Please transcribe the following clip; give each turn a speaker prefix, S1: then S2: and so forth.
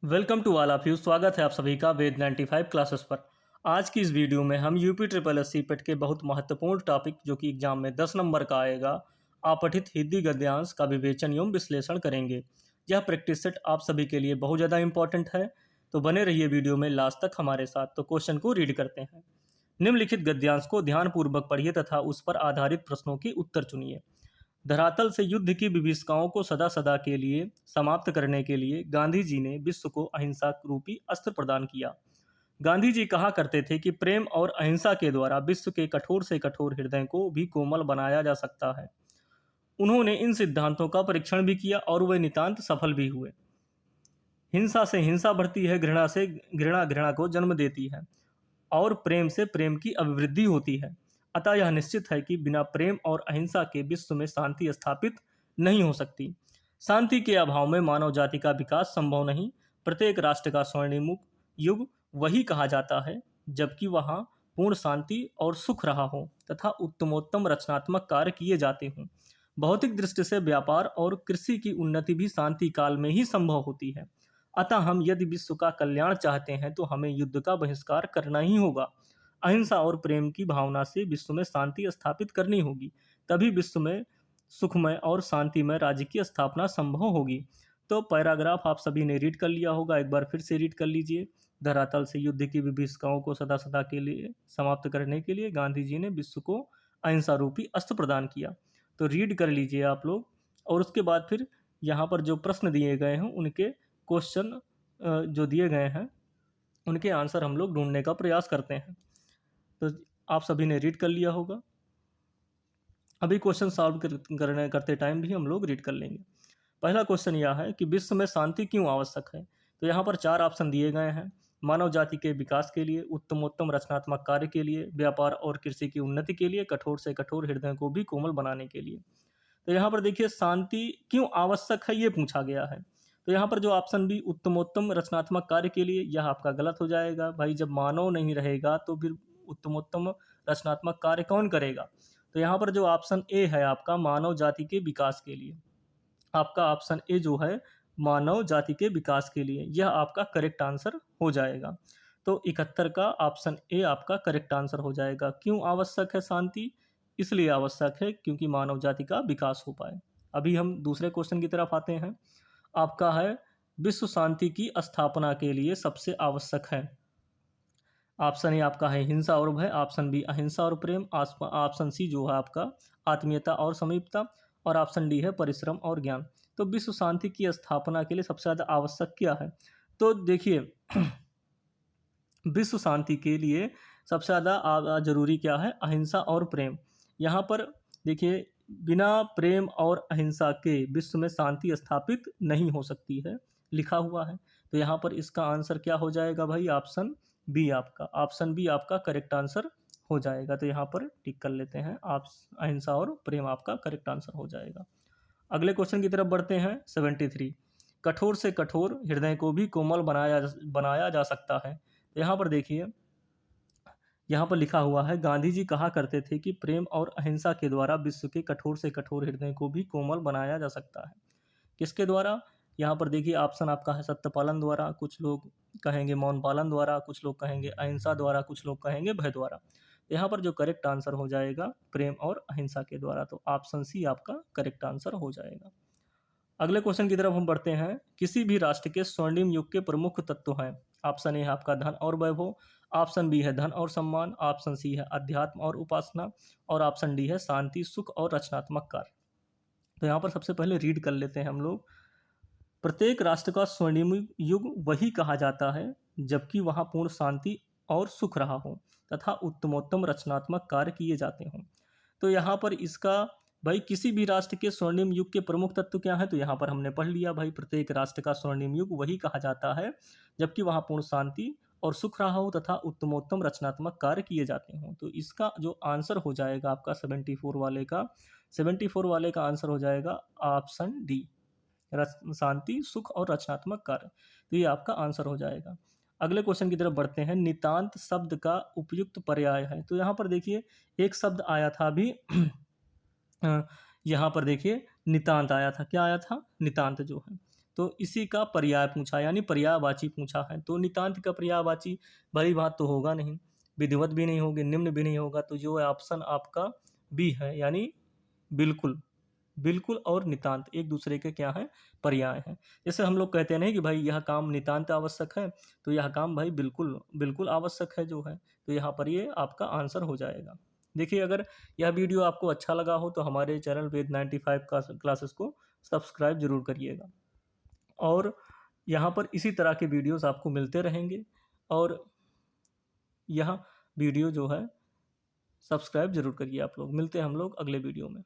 S1: Welcome to all of you. स्वागत है आप सभी का वेद 95 क्लासेस पर। आज की इस वीडियो में हम यूपी ट्रिपल एस सी पेट के बहुत महत्वपूर्ण टॉपिक जो कि एग्जाम में 10 नंबर का आएगा, अपठित हिंदी गद्यांश का विवेचन एवं विश्लेषण करेंगे। यह प्रैक्टिस सेट आप सभी के लिए बहुत ज़्यादा इंपॉर्टेंट है, तो बने रहिए वीडियो में लास्ट तक हमारे साथ। तो क्वेश्चन को रीड करते हैं। निम्नलिखित गद्यांश को ध्यानपूर्वक पढ़िए तथा उस पर आधारित प्रश्नों के उत्तर चुनिए। धरातल से युद्ध की विभीषिकाओं को सदा सदा के लिए समाप्त करने के लिए गांधी जी ने विश्व को अहिंसा रूपी अस्त्र प्रदान किया। गांधी जी कहा करते थे कि प्रेम और अहिंसा के द्वारा विश्व के कठोर से कठोर हृदय को भी कोमल बनाया जा सकता है। उन्होंने इन सिद्धांतों का परीक्षण भी किया और वे नितांत सफल भी हुए। हिंसा से हिंसा बढ़ती है, घृणा से घृणा घृणा को जन्म देती है और प्रेम से प्रेम की अभिवृद्धि होती है। अतः यह निश्चित है कि बिना प्रेम और अहिंसा के विश्व में शांति स्थापित नहीं हो सकती। शांति के अभाव में मानव जाति का विकास संभव नहीं। प्रत्येक राष्ट्र का स्वर्णिम युग वही कहा जाता है जबकि वहाँ पूर्ण शांति और सुख रहा हो तथा उत्तमोत्तम रचनात्मक कार्य किए जाते हों। भौतिक दृष्टि से व्यापार और कृषि की उन्नति भी शांति काल में ही संभव होती है। अतः हम यदि विश्व का कल्याण चाहते हैं तो हमें युद्ध का बहिष्कार करना ही होगा। अहिंसा और प्रेम की भावना से विश्व में शांति स्थापित करनी होगी, तभी विश्व में सुखमय और शांतिमय राज्य की स्थापना संभव होगी। तो पैराग्राफ आप सभी ने रीड कर लिया होगा, एक बार फिर से रीड कर लीजिए। धरातल से युद्ध की विभीषिकाओं को सदा सदा के लिए समाप्त करने के लिए गांधी जी ने विश्व को अहिंसा रूपी अस्त्र प्रदान किया। तो रीड कर लीजिए आप लोग, और उसके बाद फिर यहाँ पर जो प्रश्न दिए गए हैं उनके क्वेश्चन जो दिए गए हैं उनके आंसर हम लोग ढूंढने का प्रयास करते हैं। तो आप सभी ने रीड कर लिया होगा। अभी क्वेश्चन सॉल्व करते टाइम भी हम लोग रीड कर लेंगे। पहला क्वेश्चन यह है कि विश्व में शांति क्यों आवश्यक है। तो यहाँ पर 4 ऑप्शन दिए गए हैं। मानव जाति के विकास के लिए, उत्तमोत्तम रचनात्मक कार्य के लिए, व्यापार और कृषि की उन्नति के लिए, कठोर से कठोर हृदय को भी कोमल बनाने के लिए। तो यहाँ पर देखिए शांति क्यों आवश्यक है ये पूछा गया है। तो यहाँ पर जो ऑप्शन बी उत्तमोत्तम रचनात्मक कार्य के लिए, यह आपका गलत हो जाएगा। भाई जब मानव नहीं रहेगा तो फिर उत्तमोत्तम रचनात्मक कार्य कौन करेगा। तो यहाँ पर जो ऑप्शन ए है आपका मानव जाति के विकास के लिए, आपका ऑप्शन ए जो है मानव जाति के विकास के लिए, यह आपका करेक्ट आंसर हो जाएगा। तो 71 का ऑप्शन ए आपका करेक्ट आंसर हो जाएगा। क्यों आवश्यक है शांति? इसलिए आवश्यक है क्योंकि मानव जाति का विकास हो पाए। अभी हम दूसरे क्वेश्चन की तरफ आते हैं। आपका है विश्व शांति की स्थापना के लिए सबसे आवश्यक है। ऑप्शन ए आपका है हिंसा और भय, ऑप्शन बी अहिंसा और प्रेम, ऑप्शन सी जो है आपका आत्मीयता और समीपता, और ऑप्शन डी है परिश्रम और ज्ञान। तो विश्व शांति की स्थापना के लिए सबसे ज़्यादा आवश्यक क्या है? तो देखिए विश्व शांति के लिए सबसे ज़्यादा जरूरी क्या है? अहिंसा और प्रेम। यहाँ पर देखिए बिना प्रेम और अहिंसा के विश्व में शांति स्थापित नहीं हो सकती है, लिखा हुआ है। तो यहाँ पर इसका आंसर क्या हो जाएगा भाई? ऑप्शन बी आपका, ऑप्शन बी आपका करेक्ट आंसर हो जाएगा। तो यहाँ पर टिक कर लेते हैं, आप अहिंसा और प्रेम आपका करेक्ट आंसर हो जाएगा। अगले क्वेश्चन की तरफ बढ़ते हैं। 73 कठोर से कठोर हृदय को भी कोमल बनाया जा सकता है। यहाँ पर देखिए, यहाँ पर लिखा हुआ है गांधी जी कहा करते थे कि प्रेम और अहिंसा के द्वारा विश्व के कठोर से कठोर हृदय को भी कोमल बनाया जा सकता है। किसके द्वारा? यहाँ पर देखिए ऑप्शन आपका है सत्य पालन द्वारा, कुछ लोग कहेंगे मौन पालन द्वारा, कुछ लोग कहेंगे अहिंसा द्वारा, कुछ लोग कहेंगे भय द्वारा। यहाँ पर जो करेक्ट आंसर हो जाएगा प्रेम और अहिंसा के द्वारा। तो ऑप्शन सी आपका करेक्ट आंसर हो जाएगा। अगले क्वेश्चन की तरफ हम बढ़ते हैं। किसी भी राष्ट्र के स्वर्णिम युग के प्रमुख तत्व हैं। ऑप्शन ए है आपका धन और वैभव, ऑप्शन बी है धन और सम्मान, ऑप्शन सी है अध्यात्म और उपासना, और ऑप्शन डी है शांति, सुख और रचनात्मक कार्य। तो यहाँ पर सबसे पहले रीड कर लेते हैं हम लोग। प्रत्येक राष्ट्र का स्वर्णिम युग वही कहा जाता है जबकि वहाँ पूर्ण शांति और सुख रहा हो तथा उत्तमोत्तम रचनात्मक कार्य किए जाते हों। तो यहाँ पर इसका भाई किसी भी राष्ट्र के स्वर्णिम युग के प्रमुख तत्व क्या है? तो यहाँ पर हमने पढ़ लिया भाई, प्रत्येक राष्ट्र का स्वर्णिम युग वही कहा जाता है जबकि वहाँ पूर्ण शांति और सुख रहा हो तथा उत्तमोत्तम रचनात्मक कार्य किए जाते हों। तो इसका जो आंसर हो जाएगा आपका 74 वाले का आंसर हो जाएगा ऑप्शन डी, शांति, सुख और रचनात्मक कार्य। तो ये आपका आंसर हो जाएगा। अगले क्वेश्चन की तरफ बढ़ते हैं। नितांत शब्द का उपयुक्त पर्याय है। तो यहाँ पर देखिए एक शब्द आया था अभी यहाँ पर देखिए नितांत आया था। क्या आया था? नितांत जो है। तो इसी का पर्याय पूछा, यानी पर्यायवाची पूछा है। तो नितांत का पर्यायवाची भली बात तो होगा नहीं, विधिवत भी नहीं होगी, निम्न भी नहीं होगा। तो जो है ऑप्शन आपका बी है, यानी बिल्कुल। बिल्कुल और नितांत एक दूसरे के क्या हैं, पर्याय हैं। जैसे हम लोग कहते हैं नहीं कि भाई यह काम नितांत आवश्यक है, तो यह काम भाई बिल्कुल बिल्कुल आवश्यक है जो है। तो यहाँ पर ये आपका आंसर हो जाएगा। देखिए, अगर यह वीडियो आपको अच्छा लगा हो तो हमारे चैनल वेद 95 क्लासेस को सब्सक्राइब जरूर करिएगा, और यहाँ पर इसी तरह के वीडियोस आपको मिलते रहेंगे। और यह वीडियो जो है सब्सक्राइब जरूर करिए आप लोग। मिलते हैं हम लोग अगले वीडियो में।